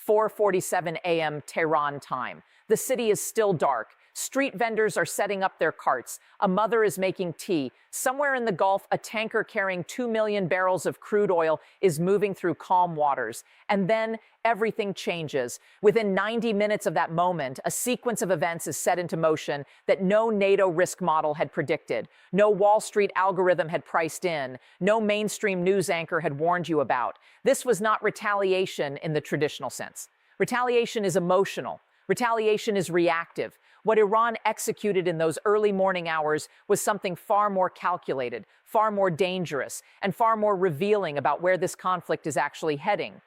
4:47 a.m. Tehran time. The city is still dark. Street vendors are setting up their carts. A mother is making tea. Somewhere in the Gulf, a tanker carrying 2 million barrels of crude oil is moving through calm waters. And then everything changes. Within 90 minutes of that moment, a sequence of events is set into motion that no NATO risk model had predicted, no Wall Street algorithm had priced in, no mainstream news anchor had warned you about. This was not retaliation in the traditional sense. Retaliation is emotional. Retaliation is reactive. What Iran executed in those early morning hours was something far more calculated, far more dangerous, and far more revealing about where this conflict is actually heading.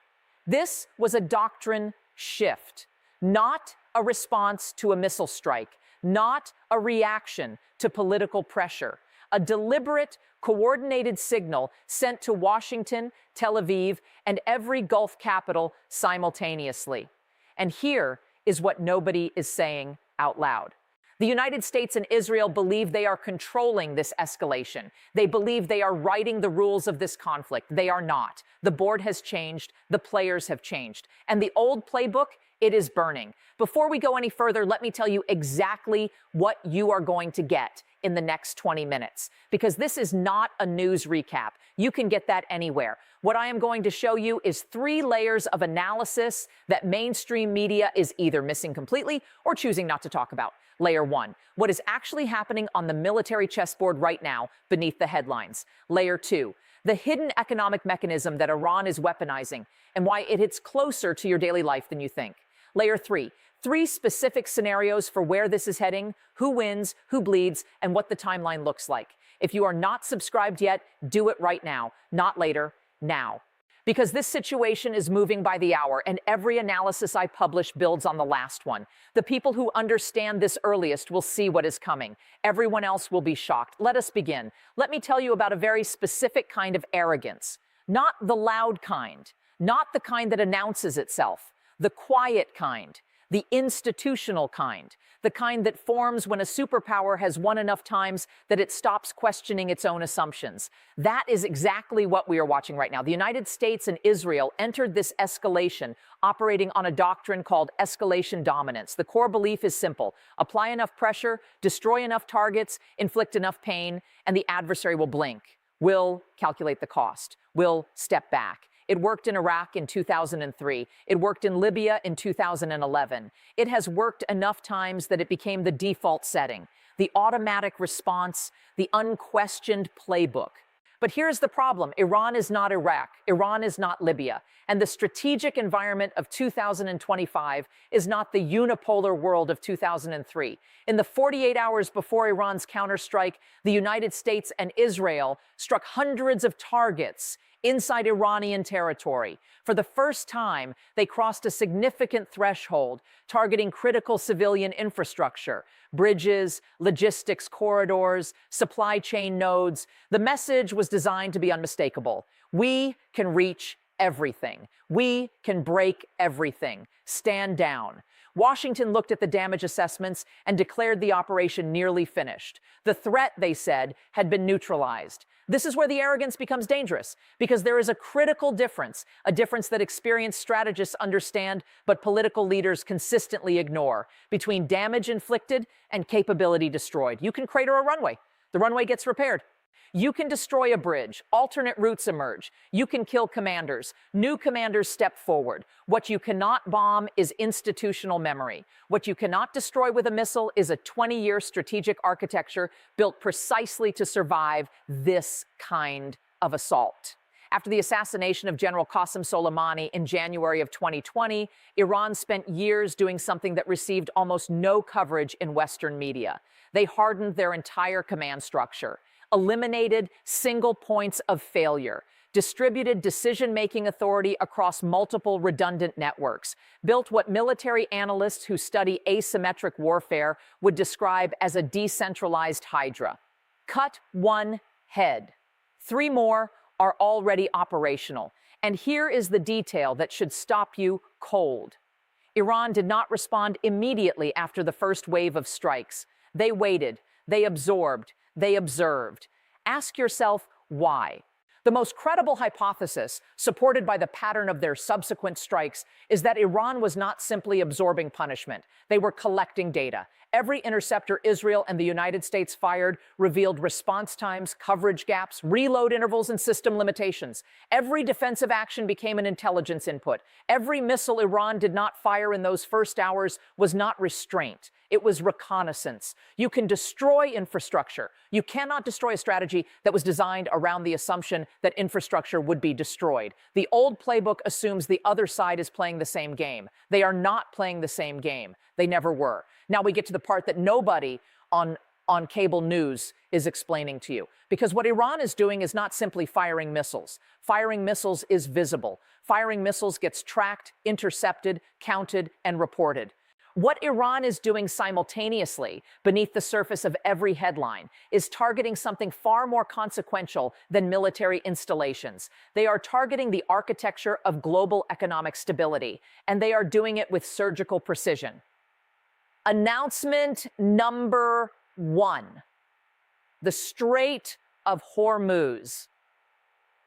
This was a doctrine shift, not a response to a missile strike, not a reaction to political pressure, a deliberate, coordinated signal sent to Washington, Tel Aviv, and every Gulf capital simultaneously. And here is what nobody is saying out loud. The United States and Israel believe they are controlling this escalation. They believe they are writing the rules of this conflict. They are not. The board has changed. The players have changed. And the old playbook, it is burning. Before we go any further, let me tell you exactly what you are going to get in the next 20 minutes, because this is not a news recap. You can get that anywhere. What I am going to show you is 3 layers of analysis that mainstream media is either missing completely or choosing not to talk about. Layer 1, what is actually happening on the military chessboard right now beneath the headlines. Layer 2, the hidden economic mechanism that Iran is weaponizing and why it hits closer to your daily life than you think. Layer 3, 3 specific scenarios for where this is heading, who wins, who bleeds, and what the timeline looks like. If you are not subscribed yet, do it right now, not later, now. Because this situation is moving by the hour, and every analysis I publish builds on the last one. The people who understand this earliest will see what is coming. Everyone else will be shocked. Let us begin. Let me tell you about a very specific kind of arrogance. Not the loud kind, not the kind that announces itself, the quiet kind, the institutional kind, the kind that forms when a superpower has won enough times that it stops questioning its own assumptions. That is exactly what we are watching right now. The United States and Israel entered this escalation operating on a doctrine called escalation dominance. The core belief is simple: apply enough pressure, destroy enough targets, inflict enough pain, and the adversary will blink, will calculate the cost, will step back. It worked in Iraq in 2003. It worked in Libya in 2011. It has worked enough times that it became the default setting, the automatic response, the unquestioned playbook. But here's the problem. Iran is not Iraq. Iran is not Libya. And the strategic environment of 2025 is not the unipolar world of 2003. In the 48 hours before Iran's counterstrike, the United States and Israel struck hundreds of targets inside Iranian territory. For the first time, they crossed a significant threshold, targeting critical civilian infrastructure, bridges, logistics corridors, supply chain nodes. The message was designed to be unmistakable. We can reach everything. We can break everything. Stand down. Washington looked at the damage assessments and declared the operation nearly finished. The threat, they said, had been neutralized. This is where the arrogance becomes dangerous, because there is a critical difference, a difference that experienced strategists understand but political leaders consistently ignore, between damage inflicted and capability destroyed. You can crater a runway. The runway gets repaired. You can destroy a bridge. Alternate routes emerge. You can kill commanders. New commanders step forward. What you cannot bomb is institutional memory. What you cannot destroy with a missile is a 20-year strategic architecture built precisely to survive this kind of assault. After the assassination of General Qasem Soleimani in January of 2020, Iran spent years doing something that received almost no coverage in Western media. They hardened their entire command structure, eliminated single points of failure, distributed decision-making authority across multiple redundant networks, built what military analysts who study asymmetric warfare would describe as a decentralized hydra. Cut one head. 3 more are already operational. And here is the detail that should stop you cold. Iran did not respond immediately after the first wave of strikes. They waited, they absorbed, they observed. Ask yourself why. The most credible hypothesis, supported by the pattern of their subsequent strikes, is that Iran was not simply absorbing punishment. They were collecting data. Every interceptor Israel and the United States fired revealed response times, coverage gaps, reload intervals, and system limitations. Every defensive action became an intelligence input. Every missile Iran did not fire in those first hours was not restraint. It was reconnaissance. You can destroy infrastructure. You cannot destroy a strategy that was designed around the assumption that infrastructure would be destroyed. The old playbook assumes the other side is playing the same game. They are not playing the same game. They never were. Now we get to the part that nobody on cable news is explaining to you. Because what Iran is doing is not simply firing missiles. Firing missiles is visible. Firing missiles gets tracked, intercepted, counted, and reported. What Iran is doing simultaneously, beneath the surface of every headline, is targeting something far more consequential than military installations. They are targeting the architecture of global economic stability, and they are doing it with surgical precision. Announcement number 1. The Strait of Hormuz.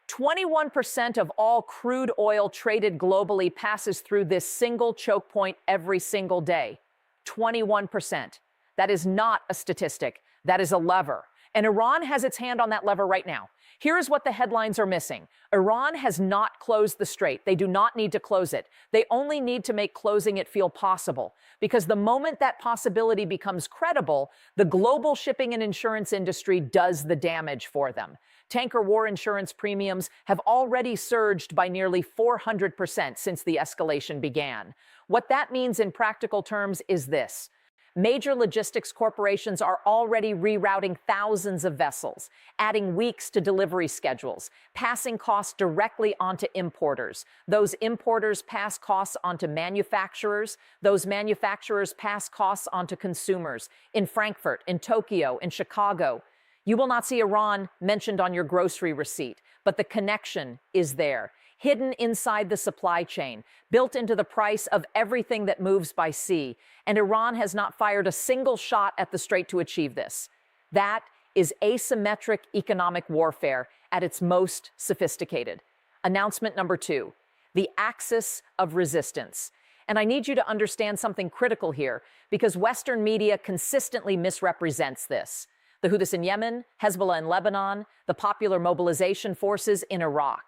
21% of all crude oil traded globally passes through this single choke point every single day. 21%. That is not a statistic. That is a lever. And Iran has its hand on that lever right now. Here is what the headlines are missing. Iran has not closed the strait. They do not need to close it. They only need to make closing it feel possible. Because the moment that possibility becomes credible, the global shipping and insurance industry does the damage for them. Tanker war insurance premiums have already surged by nearly 400% since the escalation began. What that means in practical terms is this. Major logistics corporations are already rerouting thousands of vessels, adding weeks to delivery schedules, passing costs directly onto importers. Those importers pass costs onto manufacturers. Those manufacturers pass costs onto consumers. In Frankfurt, in Tokyo, in Chicago, you will not see Iran mentioned on your grocery receipt, but the connection is there, hidden inside the supply chain, built into the price of everything that moves by sea. And Iran has not fired a single shot at the strait to achieve this. That is asymmetric economic warfare at its most sophisticated. Announcement number 2, the axis of resistance. And I need you to understand something critical here, because Western media consistently misrepresents this. The Houthis in Yemen, Hezbollah in Lebanon, the Popular Mobilization Forces in Iraq.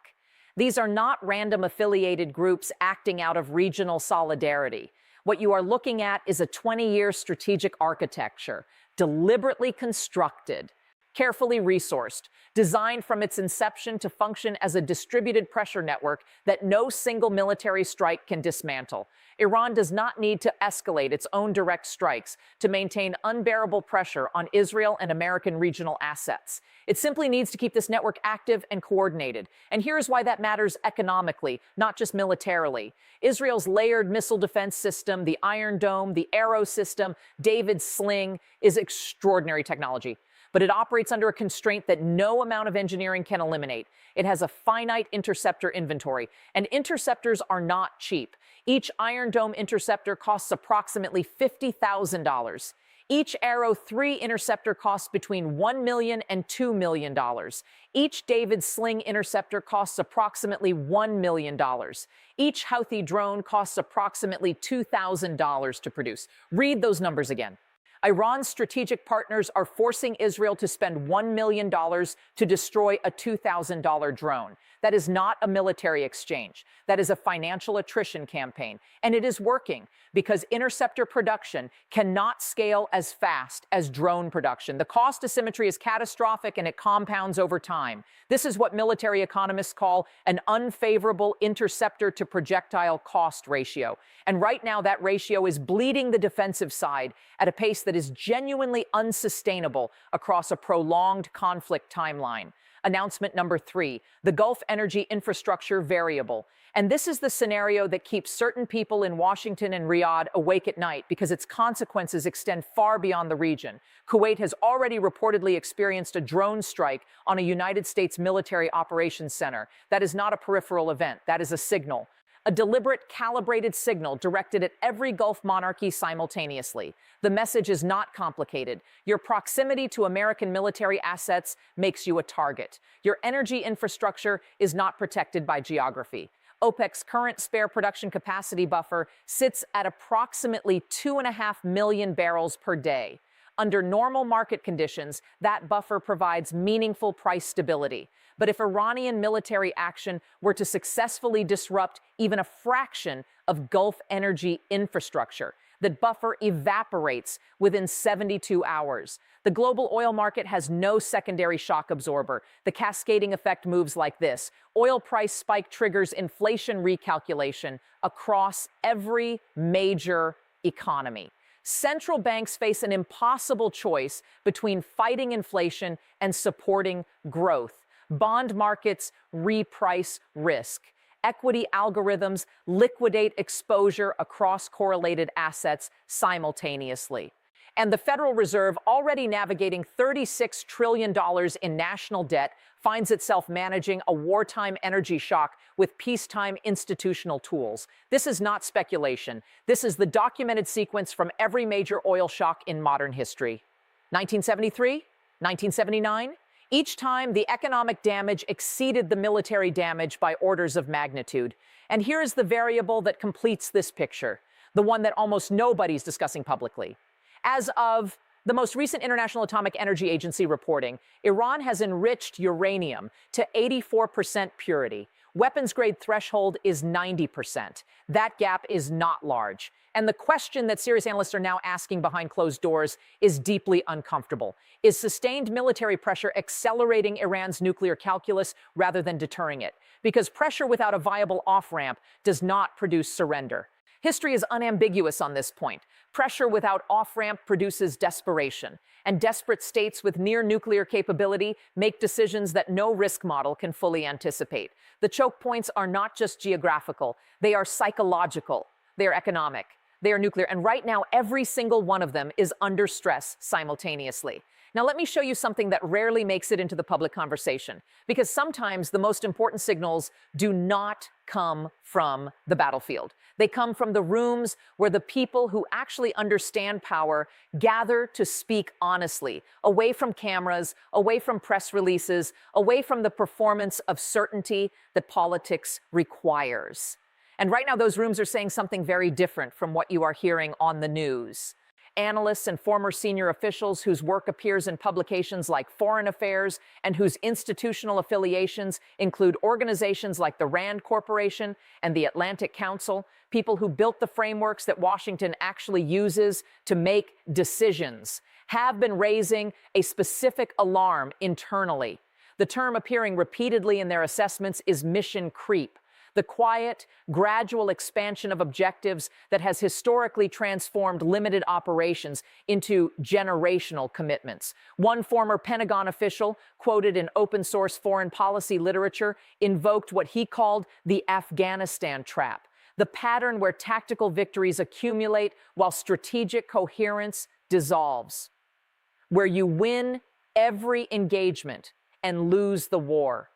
These are not random affiliated groups acting out of regional solidarity. What you are looking at is a 20-year strategic architecture, deliberately constructed, carefully resourced, designed from its inception to function as a distributed pressure network that no single military strike can dismantle. Iran does not need to escalate its own direct strikes to maintain unbearable pressure on Israel and American regional assets. It simply needs to keep this network active and coordinated. And here's why that matters economically, not just militarily. Israel's layered missile defense system, the Iron Dome, the Arrow system, David's Sling, is extraordinary technology. But it operates under a constraint that no amount of engineering can eliminate. It has a finite interceptor inventory, and interceptors are not cheap. Each Iron Dome interceptor costs approximately $50,000. Each Arrow 3 interceptor costs between $1 million and $2 million. Each David Sling interceptor costs approximately $1 million. Each Houthi drone costs approximately $2,000 to produce. Read those numbers again. Iran's strategic partners are forcing Israel to spend $1 million to destroy a $2,000 drone. That is not a military exchange. That is a financial attrition campaign. And it is working because interceptor production cannot scale as fast as drone production. The cost asymmetry is catastrophic and it compounds over time. This is what military economists call an unfavorable interceptor to projectile cost ratio. And right now that ratio is bleeding the defensive side at a pace that is genuinely unsustainable across a prolonged conflict timeline. Announcement number 3, the Gulf energy infrastructure variable. And this is the scenario that keeps certain people in Washington and Riyadh awake at night because its consequences extend far beyond the region. Kuwait has already reportedly experienced a drone strike on a United States military operations center. That is not a peripheral event. That is a signal. a deliberate, calibrated signal directed at every Gulf monarchy simultaneously. The message is not complicated. Your proximity to American military assets makes you a target. Your energy infrastructure is not protected by geography. OPEC's current spare production capacity buffer sits at approximately 2.5 million barrels per day. Under normal market conditions, that buffer provides meaningful price stability. But if Iranian military action were to successfully disrupt even a fraction of Gulf energy infrastructure, that buffer evaporates within 72 hours. The global oil market has no secondary shock absorber. The cascading effect moves like this. Oil price spike triggers inflation recalculation across every major economy. Central banks face an impossible choice between fighting inflation and supporting growth. Bond markets reprice risk. Equity algorithms liquidate exposure across correlated assets simultaneously. And the Federal Reserve, already navigating $36 trillion in national debt, finds itself managing a wartime energy shock with peacetime institutional tools. This is not speculation. This is the documented sequence from every major oil shock in modern history. 1973, 1979, each time the economic damage exceeded the military damage by orders of magnitude. And here is the variable that completes this picture, the one that almost nobody's discussing publicly. As of the most recent International Atomic Energy Agency reporting, Iran has enriched uranium to 84% purity. Weapons-grade threshold is 90%. That gap is not large. And the question that serious analysts are now asking behind closed doors is deeply uncomfortable. Is sustained military pressure accelerating Iran's nuclear calculus rather than deterring it? Because pressure without a viable off-ramp does not produce surrender. History is unambiguous on this point. Pressure without off-ramp produces desperation, and desperate states with near-nuclear capability make decisions that no risk model can fully anticipate. The choke points are not just geographical, they are psychological, they are economic, they are nuclear, and right now every single one of them is under stress simultaneously. Now let me show you something that rarely makes it into the public conversation, because sometimes the most important signals do not come from the battlefield. They come from the rooms where the people who actually understand power gather to speak honestly, away from cameras, away from press releases, away from the performance of certainty that politics requires. And right now, those rooms are saying something very different from what you are hearing on the news. Analysts and former senior officials whose work appears in publications like Foreign Affairs and whose institutional affiliations include organizations like the Rand Corporation and the Atlantic Council, people who built the frameworks that Washington actually uses to make decisions, have been raising a specific alarm internally. The term appearing repeatedly in their assessments is mission creep. The quiet, gradual expansion of objectives that has historically transformed limited operations into generational commitments. One former Pentagon official, quoted in open-source foreign policy literature, invoked what he called the Afghanistan trap, the pattern where tactical victories accumulate while strategic coherence dissolves, where you win every engagement and lose the war,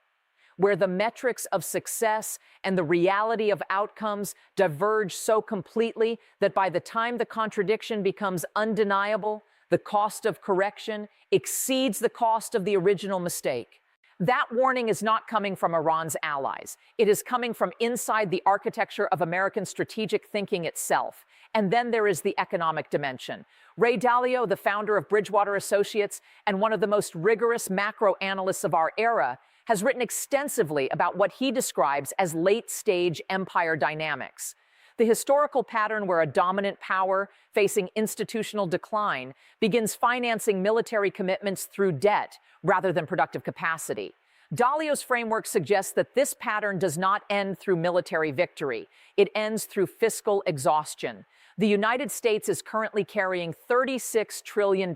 where the metrics of success and the reality of outcomes diverge so completely that by the time the contradiction becomes undeniable, the cost of correction exceeds the cost of the original mistake. That warning is not coming from Iran's allies. It is coming from inside the architecture of American strategic thinking itself. And then there is the economic dimension. Ray Dalio, the founder of Bridgewater Associates and one of the most rigorous macro analysts of our era, has written extensively about what he describes as late-stage empire dynamics. The historical pattern where a dominant power facing institutional decline begins financing military commitments through debt rather than productive capacity. Dalio's framework suggests that this pattern does not end through military victory. It ends through fiscal exhaustion. The United States is currently carrying $36 trillion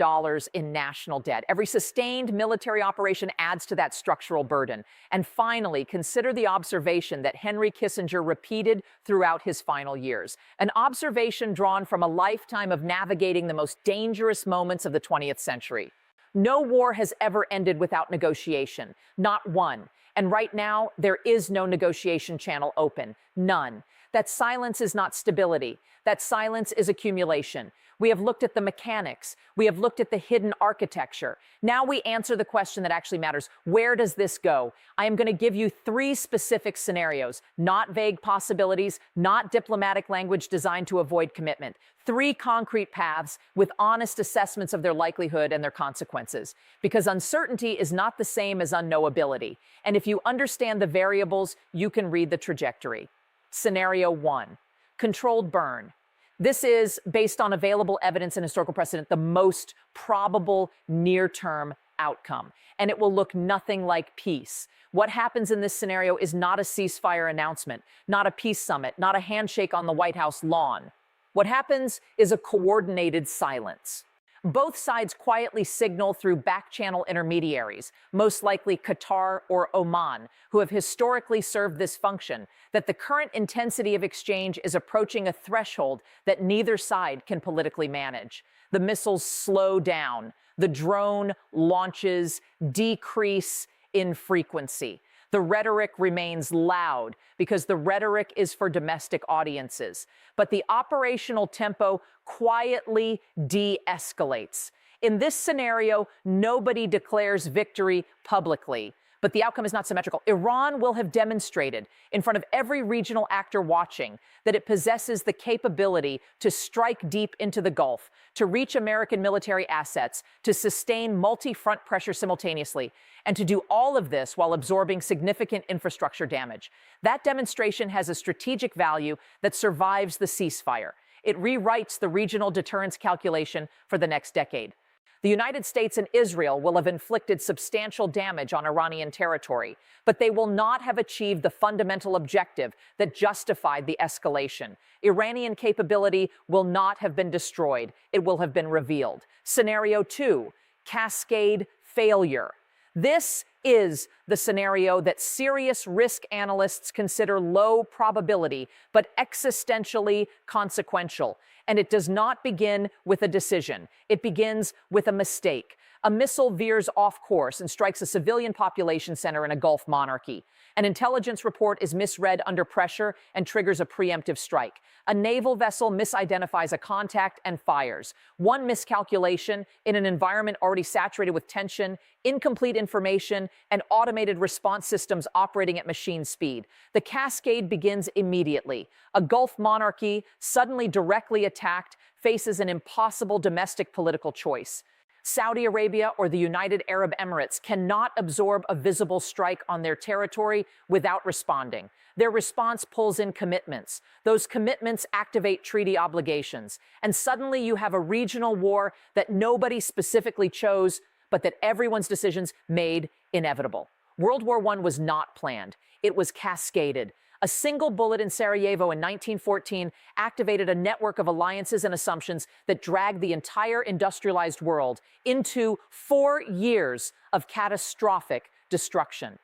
in national debt. Every sustained military operation adds to that structural burden. And finally, consider the observation that Henry Kissinger repeated throughout his final years, an observation drawn from a lifetime of navigating the most dangerous moments of the 20th century. No war has ever ended without negotiation, not one. And right now, there is no negotiation channel open, none. That silence is not stability. That silence is accumulation. We have looked at the mechanics. We have looked at the hidden architecture. Now we answer the question that actually matters. Where does this go? I am going to give you 3 specific scenarios, not vague possibilities, not diplomatic language designed to avoid commitment. 3 concrete paths with honest assessments of their likelihood and their consequences. Because uncertainty is not the same as unknowability. And if you understand the variables, you can read the trajectory. Scenario 1, controlled burn. This is, based on available evidence and historical precedent, the most probable near-term outcome. And it will look nothing like peace. What happens in this scenario is not a ceasefire announcement, not a peace summit, not a handshake on the White House lawn. What happens is a coordinated silence. Both sides quietly signal through back-channel intermediaries, most likely Qatar or Oman, who have historically served this function, that the current intensity of exchange is approaching a threshold that neither side can politically manage. The missiles slow down. The drone launches decrease in frequency. The rhetoric remains loud because the rhetoric is for domestic audiences. But the operational tempo quietly de-escalates. In this scenario, nobody declares victory publicly, but the outcome is not symmetrical. Iran will have demonstrated in front of every regional actor watching that it possesses the capability to strike deep into the Gulf, to reach American military assets, to sustain multi-front pressure simultaneously, and to do all of this while absorbing significant infrastructure damage. That demonstration has a strategic value that survives the ceasefire. It rewrites the regional deterrence calculation for the next decade. The United States and Israel will have inflicted substantial damage on Iranian territory, but they will not have achieved the fundamental objective that justified the escalation. Iranian capability will not have been destroyed. It will have been revealed. Scenario 2, cascade failure. This is the scenario that serious risk analysts consider low probability, but existentially consequential. And it does not begin with a decision. It begins with a mistake. A missile veers off course and strikes a civilian population center in a Gulf monarchy. An intelligence report is misread under pressure and triggers a preemptive strike. A naval vessel misidentifies a contact and fires. One miscalculation in an environment already saturated with tension, incomplete information, and automated response systems operating at machine speed. The cascade begins immediately. A Gulf monarchy, suddenly directly attacked, faces an impossible domestic political choice. Saudi Arabia or the United Arab Emirates cannot absorb a visible strike on their territory without responding. Their response pulls in commitments. Those commitments activate treaty obligations. And suddenly you have a regional war that nobody specifically chose, but that everyone's decisions made inevitable. World War I was not planned. It was cascaded. A single bullet in Sarajevo in 1914 activated a network of alliances and assumptions that dragged the entire industrialized world into 4 years of catastrophic destruction.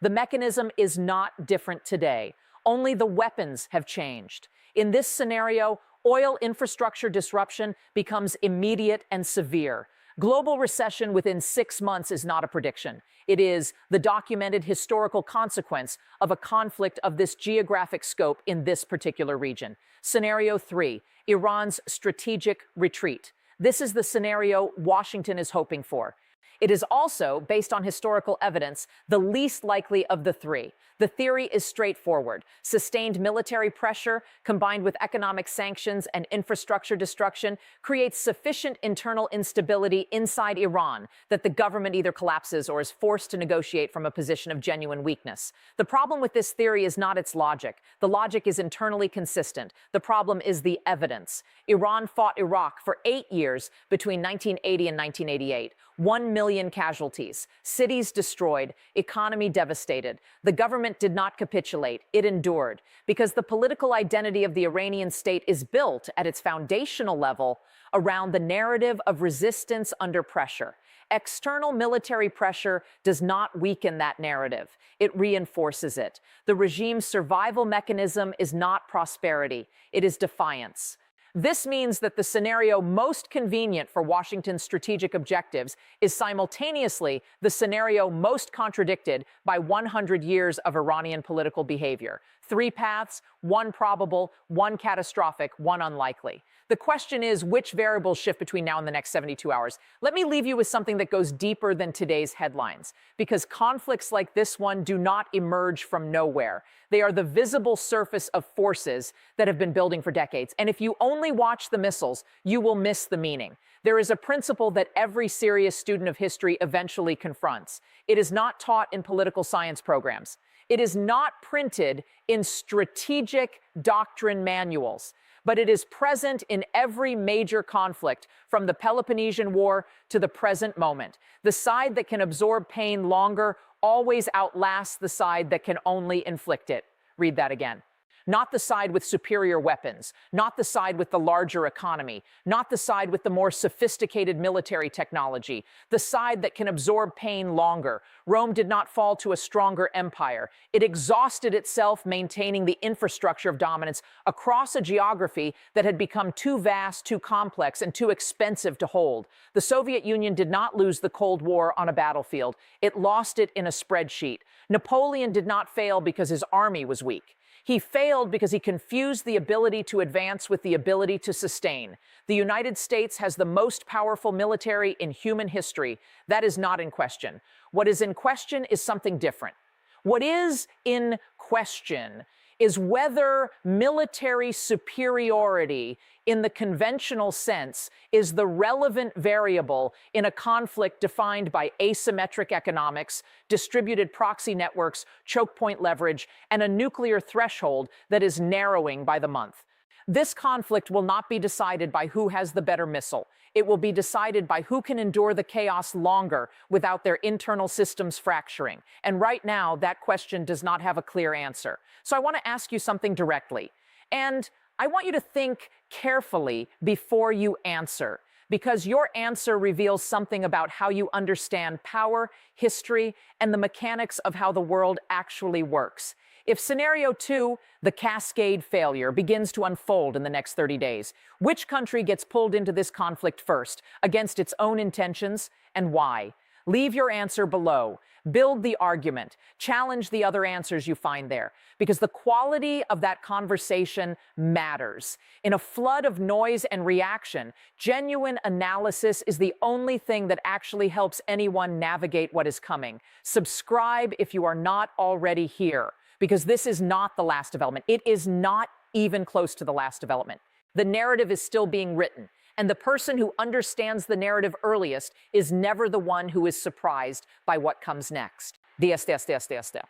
The mechanism is not different today. Only the weapons have changed. In this scenario, oil infrastructure disruption becomes immediate and severe. Global recession within 6 months is not a prediction. It is the documented historical consequence of a conflict of this geographic scope in this particular region. Scenario 3, Iran's strategic retreat. This is the scenario Washington is hoping for. It is also, based on historical evidence, the least likely of the 3. The theory is straightforward. Sustained military pressure, combined with economic sanctions and infrastructure destruction, creates sufficient internal instability inside Iran that the government either collapses or is forced to negotiate from a position of genuine weakness. The problem with this theory is not its logic. The logic is internally consistent. The problem is the evidence. Iran fought Iraq for 8 years between 1980 and 1988. 1 million casualties, cities destroyed, economy devastated. The government did not capitulate. It endured because the political identity of the Iranian state is built at its foundational level around the narrative of resistance under pressure. External military pressure does not weaken that narrative. It reinforces it. The regime's survival mechanism is not prosperity. It is defiance. This means that the scenario most convenient for Washington's strategic objectives is simultaneously the scenario most contradicted by 100 years of Iranian political behavior. 3 paths, 1 probable, 1 catastrophic, 1 unlikely. The question is, which variables shift between now and the next 72 hours? Let me leave you with something that goes deeper than today's headlines, because conflicts like this one do not emerge from nowhere. They are the visible surface of forces that have been building for decades. And if you only watch the missiles, you will miss the meaning. There is a principle that every serious student of history eventually confronts. It is not taught in political science programs. It is not printed in strategic doctrine manuals, but it is present in every major conflict from the Peloponnesian War to the present moment. The side that can absorb pain longer always outlasts the side that can only inflict it. Read that again. Not the side with superior weapons, not the side with the larger economy, not the side with the more sophisticated military technology, the side that can absorb pain longer. Rome did not fall to a stronger empire. It exhausted itself maintaining the infrastructure of dominance across a geography that had become too vast, too complex, and too expensive to hold. The Soviet Union did not lose the Cold War on a battlefield. It lost it in a spreadsheet. Napoleon did not fail because his army was weak. He failed because he confused the ability to advance with the ability to sustain. The United States has the most powerful military in human history. That is not in question. What is in question is something different. What is in question is whether military superiority in the conventional sense is the relevant variable in a conflict defined by asymmetric economics, distributed proxy networks, choke point leverage, and a nuclear threshold that is narrowing by the month. This conflict will not be decided by who has the better missile. It will be decided by who can endure the chaos longer without their internal systems fracturing. And right now, that question does not have a clear answer. So I want to ask you something directly. And I want you to think carefully before you answer, because your answer reveals something about how you understand power, history, and the mechanics of how the world actually works. If scenario 2, the cascade failure, begins to unfold in the next 30 days, which country gets pulled into this conflict first, against its own intentions, and why? Leave your answer below. Build the argument. Challenge the other answers you find there, because the quality of that conversation matters. In a flood of noise and reaction, genuine analysis is the only thing that actually helps anyone navigate what is coming. Subscribe if you are not already here, because this is not the last development. It is not even close to the last development. The narrative is still being written, and the person who understands the narrative earliest is never the one who is surprised by what comes next. De-escalation.